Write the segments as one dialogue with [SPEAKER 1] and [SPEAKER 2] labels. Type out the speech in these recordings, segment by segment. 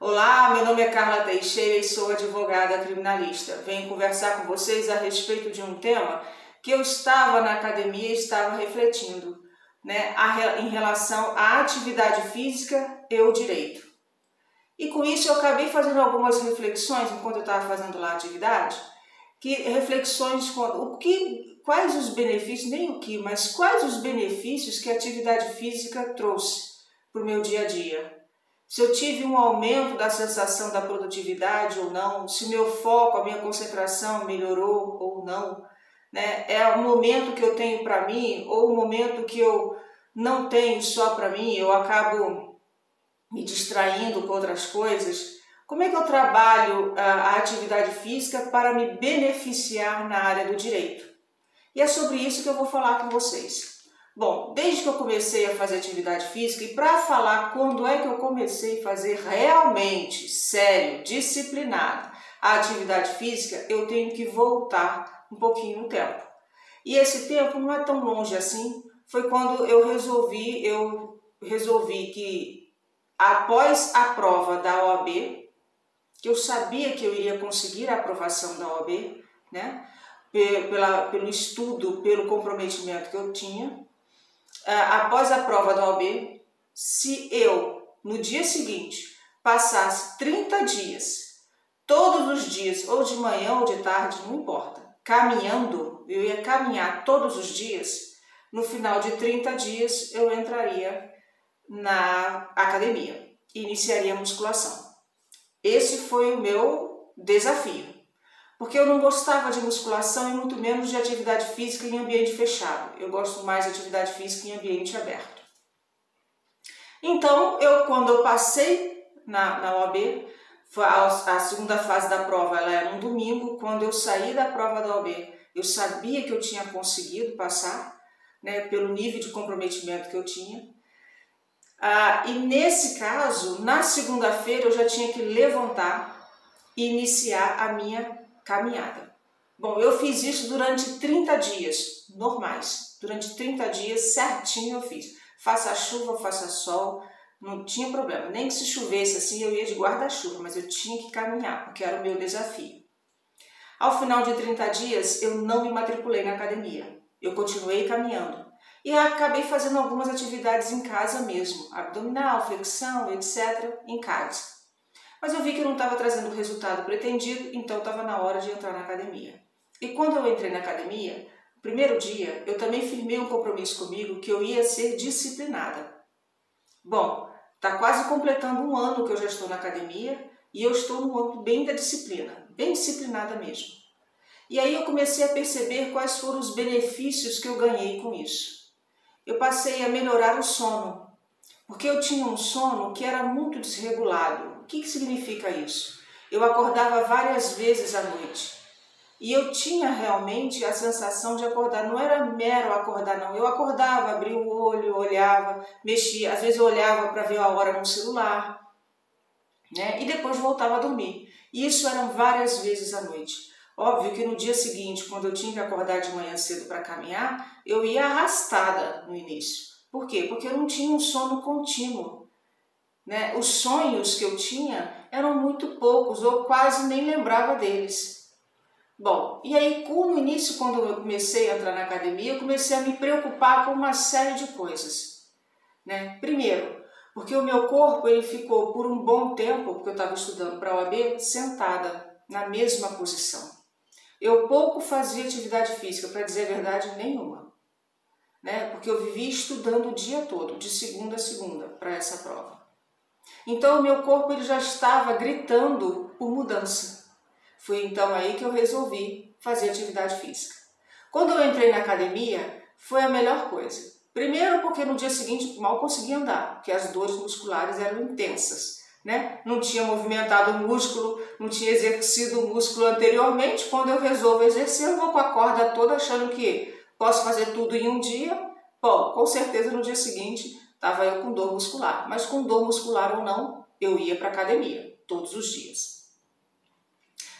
[SPEAKER 1] Olá, meu nome é Carla Teixeira e sou advogada criminalista. Venho conversar com vocês a respeito de um tema que eu estava na academia e estava refletindo, em relação à atividade física e o direito. E com isso eu acabei fazendo algumas reflexões enquanto eu estava fazendo lá a atividade, quais os benefícios, nem o que, mas quais os benefícios que a atividade física trouxe para o meu dia a dia. Se eu tive um aumento da sensação da produtividade ou não, se o meu foco, a minha concentração melhorou ou não, É o momento que eu tenho para mim ou o momento que eu não tenho só para mim, eu acabo me distraindo com outras coisas. Como é que eu trabalho a atividade física para me beneficiar na área do direito? E é sobre isso que eu vou falar com vocês. Bom, desde que eu comecei a fazer atividade física, e para falar quando é que eu comecei a fazer realmente, sério, disciplinado a atividade física, eu tenho que voltar um pouquinho no tempo. E esse tempo não é tão longe assim, foi quando eu resolvi que após a prova da OAB, que eu sabia que eu iria conseguir a aprovação da OAB, pelo estudo, pelo comprometimento que eu tinha, após a prova da OAB, se eu, no dia seguinte, passasse 30 dias, todos os dias, ou de manhã ou de tarde, não importa, caminhando, eu ia caminhar todos os dias, no final de 30 dias eu entraria na academia e iniciaria a musculação. Esse foi o meu desafio, porque eu não gostava de musculação e muito menos de atividade física em ambiente fechado. Eu gosto mais de atividade física em ambiente aberto. Então, quando eu passei na OAB, a segunda fase da prova ela era um domingo. Quando eu saí da prova da OAB, eu sabia que eu tinha conseguido passar, pelo nível de comprometimento que eu tinha. E nesse caso, na segunda-feira, eu já tinha que levantar e iniciar a minha caminhada. Bom, eu fiz isso durante 30 dias, normais. Durante 30 dias, certinho eu fiz. Faça chuva, faça sol, não tinha problema. Nem que se chovesse assim, eu ia de guarda-chuva, mas eu tinha que caminhar, porque era o meu desafio. Ao final de 30 dias, eu não me matriculei na academia. Eu continuei caminhando. E acabei fazendo algumas atividades em casa mesmo, abdominal, flexão, etc., em casa. Mas eu vi que eu não estava trazendo o resultado pretendido, então estava na hora de entrar na academia. E quando eu entrei na academia, no primeiro dia, eu também firmei um compromisso comigo que eu ia ser disciplinada. Bom, está quase completando um ano que eu já estou na academia e eu estou no âmbito bem da disciplina, bem disciplinada mesmo. E aí eu comecei a perceber quais foram os benefícios que eu ganhei com isso. Eu passei a melhorar o sono, porque eu tinha um sono que era muito desregulado. O que significa isso? Eu acordava várias vezes à noite e eu tinha realmente a sensação de acordar, não era mero acordar não, eu acordava, abria o olho, olhava, mexia, às vezes eu olhava para ver a hora no celular, e depois voltava a dormir. E isso eram várias vezes à noite. Óbvio que no dia seguinte, quando eu tinha que acordar de manhã cedo para caminhar, eu ia arrastada no início. Por quê? Porque eu não tinha um sono contínuo. Os sonhos que eu tinha eram muito poucos, ou quase nem lembrava deles. Bom, e aí no início, quando eu comecei a entrar na academia, eu comecei a me preocupar com uma série de coisas. Primeiro, porque o meu corpo ele ficou por um bom tempo, porque eu estava estudando para a OAB, sentada na mesma posição. Eu pouco fazia atividade física, para dizer a verdade, nenhuma. Porque eu vivia estudando o dia todo, de segunda a segunda, para essa prova. Então o meu corpo ele já estava gritando por mudança. Foi então aí que eu resolvi fazer atividade física. Quando eu entrei na academia, foi a melhor coisa. Primeiro porque no dia seguinte mal conseguia andar, porque as dores musculares eram intensas. Não tinha movimentado o músculo, não tinha exercido o músculo anteriormente. Quando eu resolvo exercer, eu vou com a corda toda achando que posso fazer tudo em um dia. Bom, com certeza no dia seguinte estava eu com dor muscular, mas com dor muscular ou não, eu ia para a academia todos os dias.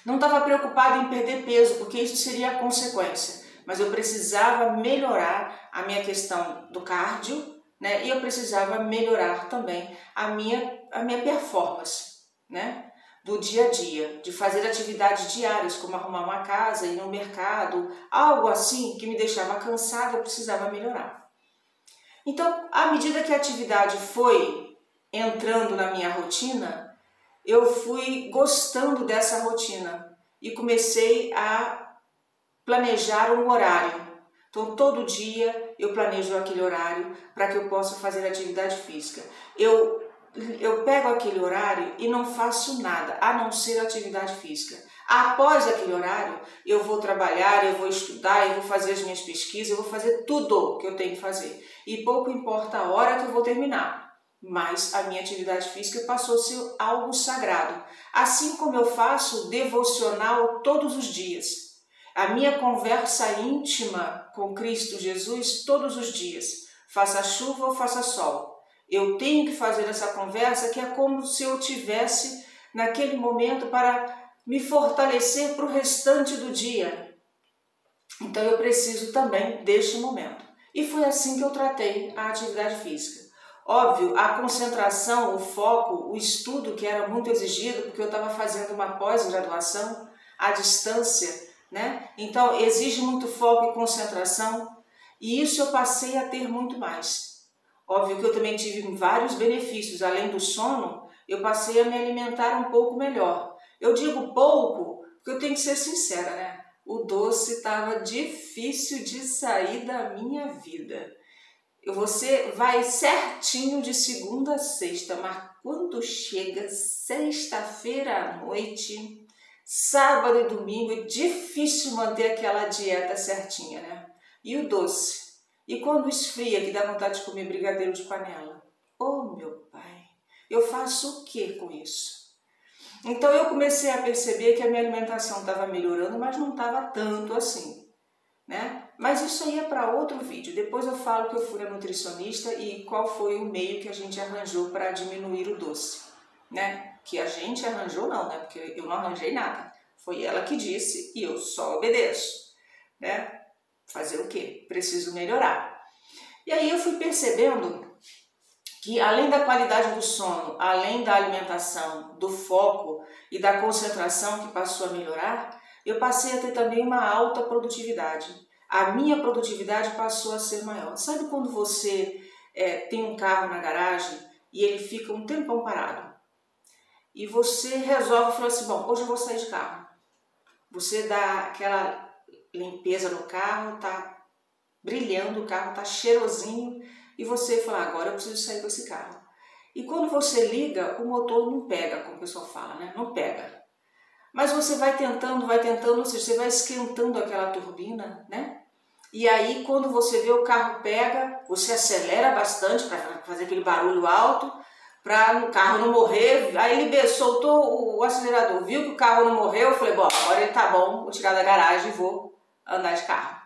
[SPEAKER 1] Não estava preocupada em perder peso, porque isso seria a consequência, mas eu precisava melhorar a minha questão do cardio, e eu precisava melhorar também a minha performance. né? Do dia a dia, de fazer atividades diárias, como arrumar uma casa, ir no mercado, algo assim que me deixava cansada, eu precisava melhorar. Então, à medida que a atividade foi entrando na minha rotina, eu fui gostando dessa rotina e comecei a planejar um horário. Então, todo dia eu planejo aquele horário para que eu possa fazer atividade física. Eu pego aquele horário e não faço nada, a não ser atividade física. Após aquele horário, eu vou trabalhar, eu vou estudar, eu vou fazer as minhas pesquisas, eu vou fazer tudo que eu tenho que fazer. E pouco importa a hora que eu vou terminar, mas a minha atividade física passou a ser algo sagrado. Assim como eu faço devocional todos os dias. A minha conversa íntima com Cristo Jesus todos os dias, faça chuva ou faça sol. Eu tenho que fazer essa conversa que é como se eu tivesse naquele momento para me fortalecer para o restante do dia. Então eu preciso também deste momento. E foi assim que eu tratei a atividade física. Óbvio, a concentração, o foco, o estudo que era muito exigido, porque eu estava fazendo uma pós-graduação à distância, né? Então exige muito foco e concentração, e isso eu passei a ter muito mais. Óbvio que eu também tive vários benefícios, além do sono, eu passei a me alimentar um pouco melhor. Eu digo pouco, porque eu tenho que ser sincera, né? O doce estava difícil de sair da minha vida. Você vai certinho de segunda a sexta, mas quando chega sexta-feira à noite, sábado e domingo, é difícil manter aquela dieta certinha, né? E o doce? E quando esfria, que dá vontade de comer brigadeiro de panela? Oh, meu pai, eu faço o que com isso? Então eu comecei a perceber que a minha alimentação estava melhorando, mas não estava tanto assim, né? Mas isso aí é para outro vídeo. Depois eu falo que eu fui a nutricionista e qual foi o meio que a gente arranjou para diminuir o doce, né? Que a gente arranjou não, né? Porque eu não arranjei nada. Foi ela que disse e eu só obedeço, né? Fazer o quê? Preciso melhorar. E aí eu fui percebendo que além da qualidade do sono, além da alimentação, do foco e da concentração que passou a melhorar, eu passei a ter também uma alta produtividade. A minha produtividade passou a ser maior. Sabe quando você tem um carro na garagem e ele fica um tempão parado? E você resolve falar assim, bom, hoje eu vou sair de carro. Você dá aquela limpeza no carro, tá brilhando, o carro tá cheirosinho e você fala, agora eu preciso sair com esse carro. E quando você liga, o motor não pega, como o pessoal fala, né? Não pega. Mas você vai tentando, ou seja, você vai esquentando aquela turbina, né? E aí quando você vê o carro pega, você acelera bastante para fazer aquele barulho alto, para o carro não morrer. Aí ele soltou o acelerador, viu que o carro não morreu, eu falei, bom, agora ele tá bom, vou tirar da garagem e vou andar de carro.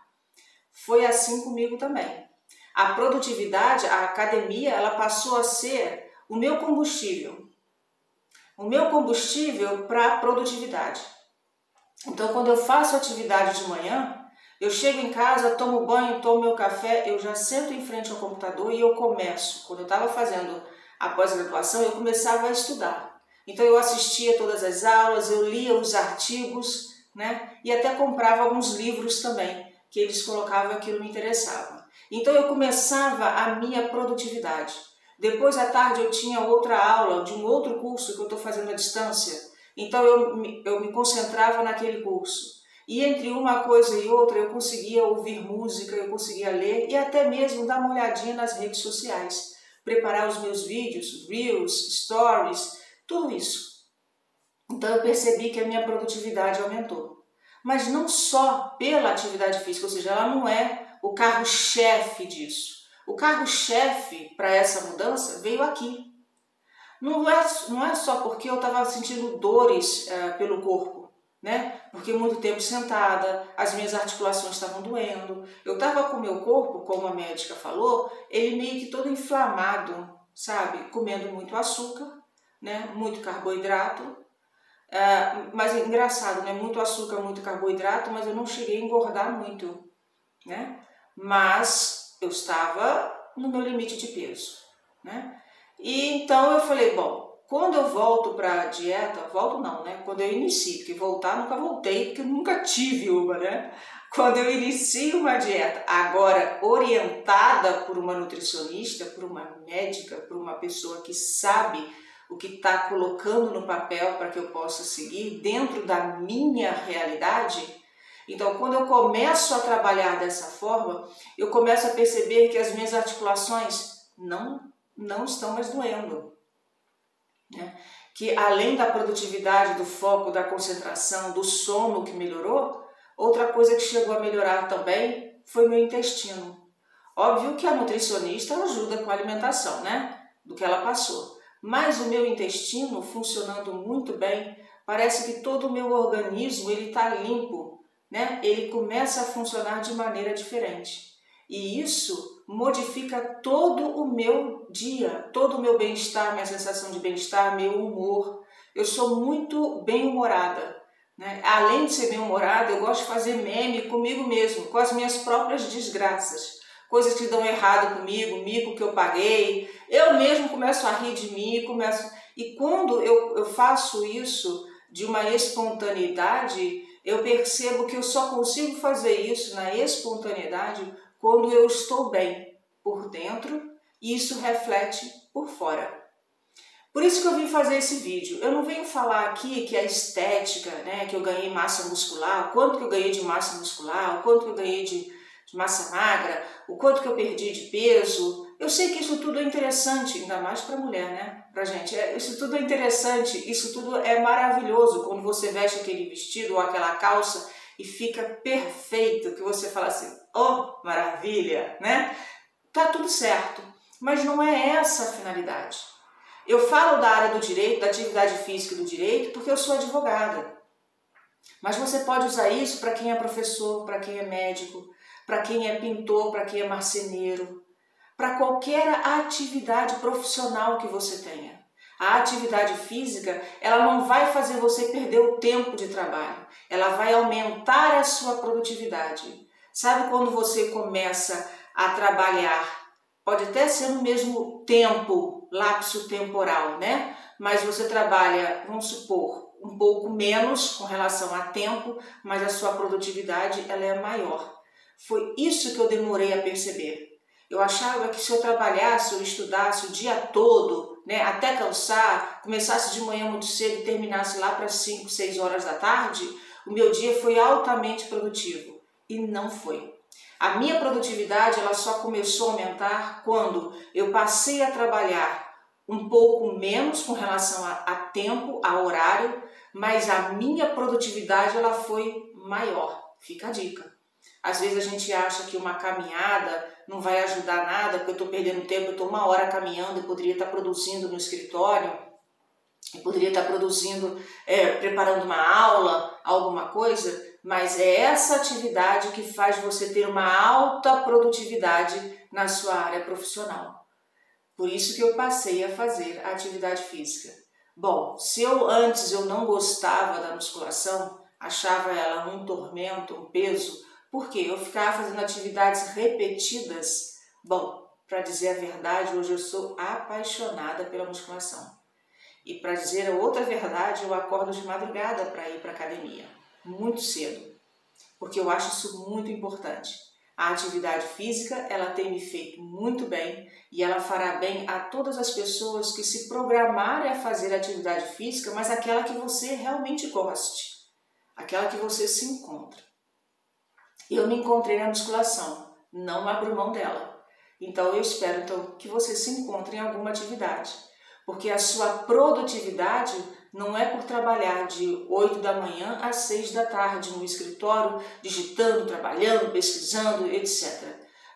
[SPEAKER 1] Foi assim comigo também. A produtividade, a academia, ela passou a ser o meu combustível. O meu combustível para a produtividade. Então, quando eu faço atividade de manhã, eu chego em casa, tomo banho, tomo meu café, eu já sento em frente ao computador e eu começo. Quando eu estava fazendo a pós-graduação, eu começava a estudar. Então, eu assistia todas as aulas, eu lia os artigos, né? E até comprava alguns livros também, que eles colocavam aquilo me interessava. Então eu começava a minha produtividade. Depois à tarde eu tinha outra aula de um outro curso que eu estou fazendo à distância. Então eu me concentrava naquele curso. E entre uma coisa e outra eu conseguia ouvir música, eu conseguia ler e até mesmo dar uma olhadinha nas redes sociais. Preparar os meus vídeos, Reels, Stories, tudo isso. Então eu percebi que a minha produtividade aumentou. Mas não só pela atividade física, ou seja, ela não é o carro-chefe disso. O carro-chefe para essa mudança veio aqui. Não é só porque eu estava sentindo dores pelo corpo, né? Porque muito tempo sentada, as minhas articulações estavam doendo. Eu estava com o meu corpo, como a médica falou, ele meio que todo inflamado, sabe? Comendo muito açúcar, né? Muito carboidrato. Mas é engraçado, né? Muito açúcar, muito carboidrato, mas eu não cheguei a engordar muito, né? Mas eu estava no meu limite de peso, né? E então eu falei, bom, quando eu volto para a dieta, volto não, né? Quando eu inicio, porque voltar nunca voltei, porque nunca tive uma, né? Quando eu inicio uma dieta, agora orientada por uma nutricionista, por uma médica, por uma pessoa que sabe o que está colocando no papel para que eu possa seguir dentro da minha realidade, então quando eu começo a trabalhar dessa forma, eu começo a perceber que as minhas articulações não estão mais doendo, né? Que além da produtividade, do foco, da concentração, do sono que melhorou, outra coisa que chegou a melhorar também foi meu intestino. Óbvio que a nutricionista ajuda com a alimentação, né? Do que ela passou. Mas o meu intestino funcionando muito bem, parece que todo o meu organismo ele está limpo, né? Ele começa a funcionar de maneira diferente. E isso modifica todo o meu dia, todo o meu bem-estar, minha sensação de bem-estar, meu humor. Eu sou muito bem-humorada, né? Além de ser bem-humorada, eu gosto de fazer meme comigo mesmo, com as minhas próprias desgraças. Coisas que dão errado comigo, mico que eu paguei. Eu mesmo começo a rir de mim, e quando eu faço isso de uma espontaneidade, eu percebo que eu só consigo fazer isso na espontaneidade quando eu estou bem por dentro e isso reflete por fora. Por isso que eu vim fazer esse vídeo. Eu não venho falar aqui que a estética, né, que eu ganhei massa muscular, o quanto que eu ganhei de massa muscular, o quanto que eu ganhei de massa magra, o quanto que eu perdi de peso. Eu sei que isso tudo é interessante, ainda mais para mulher, né? Pra gente. Isso tudo é interessante, isso tudo é maravilhoso quando você veste aquele vestido ou aquela calça e fica perfeito, que você fala assim, oh, maravilha, né? Tá tudo certo, mas não é essa a finalidade. Eu falo da área do direito, da atividade física e do direito, porque eu sou advogada. Mas você pode usar isso para quem é professor, para quem é médico, para quem é pintor, para quem é marceneiro, para qualquer atividade profissional que você tenha. A atividade física, ela não vai fazer você perder o tempo de trabalho, ela vai aumentar a sua produtividade. Sabe quando você começa a trabalhar, pode até ser no mesmo tempo, lapso temporal, né? Mas você trabalha, vamos supor, um pouco menos com relação a tempo, mas a sua produtividade ela é maior. Foi isso que eu demorei a perceber. Eu achava que se eu trabalhasse ou estudasse o dia todo, né, até cansar, começasse de manhã muito cedo e terminasse lá para 5, 6 horas da tarde, o meu dia foi altamente produtivo. E não foi. A minha produtividade ela só começou a aumentar quando eu passei a trabalhar um pouco menos com relação a tempo, a horário, mas a minha produtividade ela foi maior. Fica a dica. Às vezes a gente acha que uma caminhada não vai ajudar nada, porque eu estou perdendo tempo, eu estou 1 hora caminhando, eu poderia estar produzindo no escritório, eu poderia estar produzindo, preparando uma aula, alguma coisa, mas é essa atividade que faz você ter uma alta produtividade na sua área profissional. Por isso que eu passei a fazer a atividade física. Bom, se antes eu não gostava da musculação, achava ela um tormento, um peso, porque eu ficava fazendo atividades repetidas. Bom, para dizer a verdade, hoje eu sou apaixonada pela musculação. E para dizer a outra verdade, eu acordo de madrugada para ir para a academia, muito cedo, porque eu acho isso muito importante. A atividade física, ela tem me feito muito bem e ela fará bem a todas as pessoas que se programarem a fazer atividade física, mas aquela que você realmente goste, aquela que você se encontra. Eu me encontrei na musculação, não abro mão dela. Então eu espero que você se encontre em alguma atividade, porque a sua produtividade não é por trabalhar de 8 da manhã às 6 da tarde no escritório, digitando, trabalhando, pesquisando, etc.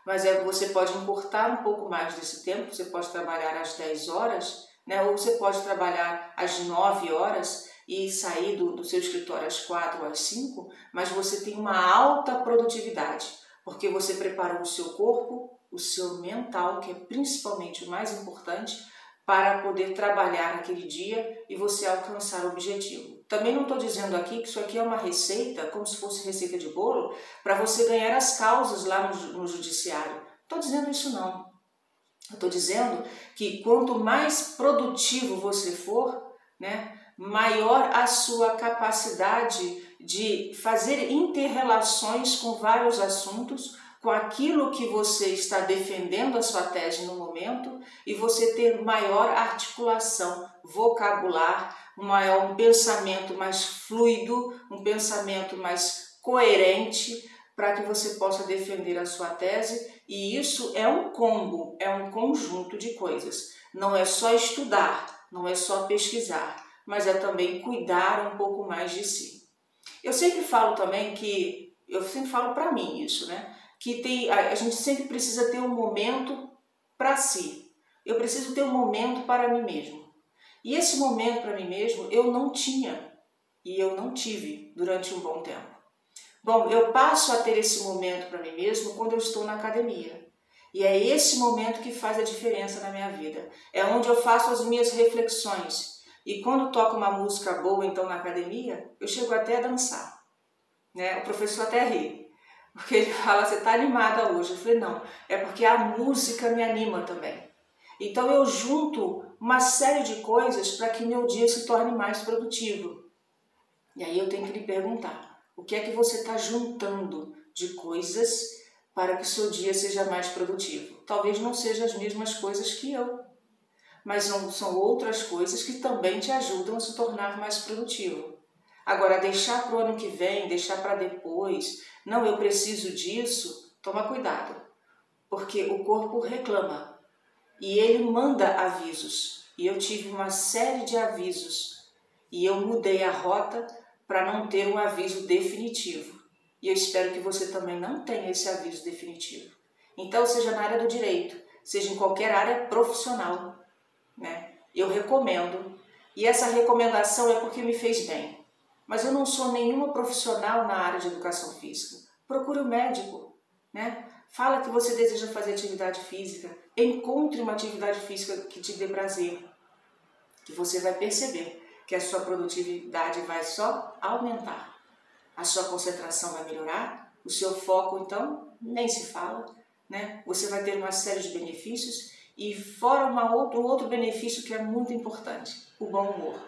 [SPEAKER 1] Mas você pode encurtar um pouco mais desse tempo, você pode trabalhar às 10 horas, né? Ou você pode trabalhar às 9 horas, e sair do seu escritório às 4 ou às 5, mas você tem uma alta produtividade, porque você preparou o seu corpo, o seu mental, que é principalmente o mais importante, para poder trabalhar naquele dia e você alcançar o objetivo. Também não estou dizendo aqui que isso aqui é uma receita, como se fosse receita de bolo, para você ganhar as causas lá no judiciário. Estou dizendo isso não. Eu estou dizendo que quanto mais produtivo você for, né, maior a sua capacidade de fazer inter-relações com vários assuntos, com aquilo que você está defendendo a sua tese no momento, e você ter maior articulação vocabular, um pensamento mais fluido, um pensamento mais coerente, para que você possa defender a sua tese. E isso é um combo, é um conjunto de coisas. Não é só estudar, não é só pesquisar, mas é também cuidar um pouco mais de si. Eu sempre falo também que, eu sempre falo para mim isso, né? Que a gente sempre precisa ter um momento para si. Eu preciso ter um momento para mim mesmo. E esse momento para mim mesmo eu não tinha e eu não tive durante um bom tempo. Bom, eu passo a ter esse momento para mim mesmo quando eu estou na academia. E é esse momento que faz a diferença na minha vida. É onde eu faço as minhas reflexões. E quando toco uma música boa, então, na academia, eu chego até a dançar. Né? O professor até ri. Porque ele fala, você está animada hoje? Eu falei, não, é porque a música me anima também. Então eu junto uma série de coisas para que meu dia se torne mais produtivo. E aí eu tenho que lhe perguntar, o que é que você está juntando de coisas para que o seu dia seja mais produtivo? Talvez não sejam as mesmas coisas que eu, mas são outras coisas que também te ajudam a se tornar mais produtivo. Agora, deixar para o ano que vem, deixar para depois, não, eu preciso disso, toma cuidado, porque o corpo reclama e ele manda avisos. E eu tive uma série de avisos e eu mudei a rota para não ter um aviso definitivo. E eu espero que você também não tenha esse aviso definitivo. Então, seja na área do direito, seja em qualquer área profissional, né? Eu recomendo, e essa recomendação é porque me fez bem. Mas eu não sou nenhuma profissional na área de educação física. Procure um médico, né? Fala que você deseja fazer atividade física, encontre uma atividade física que te dê prazer, que você vai perceber que a sua produtividade vai só aumentar. A sua concentração vai melhorar, o seu foco, então, nem se fala, né? Você vai ter uma série de benefícios e fora um outro benefício que é muito importante, o bom humor.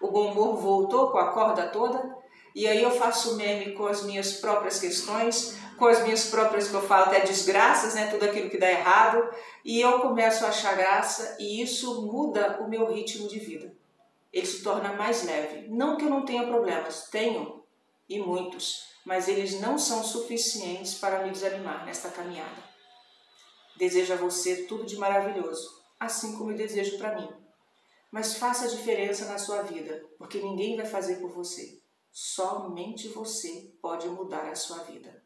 [SPEAKER 1] O bom humor voltou com a corda toda e aí eu faço meme com as minhas próprias questões, com as minhas próprias, que eu falo até desgraças, né? Tudo aquilo que dá errado, e eu começo a achar graça e isso muda o meu ritmo de vida. Ele se torna mais leve. Não que eu não tenha problemas, tenho, e muitos, mas eles não são suficientes para me desanimar nesta caminhada. Desejo a você tudo de maravilhoso, assim como eu desejo para mim. Mas faça a diferença na sua vida, porque ninguém vai fazer por você. Somente você pode mudar a sua vida.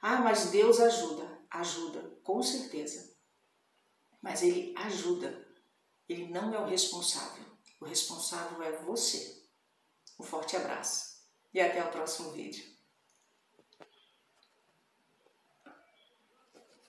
[SPEAKER 1] Ah, mas Deus ajuda. Ajuda, com certeza. Mas Ele ajuda. Ele não é o responsável. O responsável é você. Um forte abraço e até o próximo vídeo.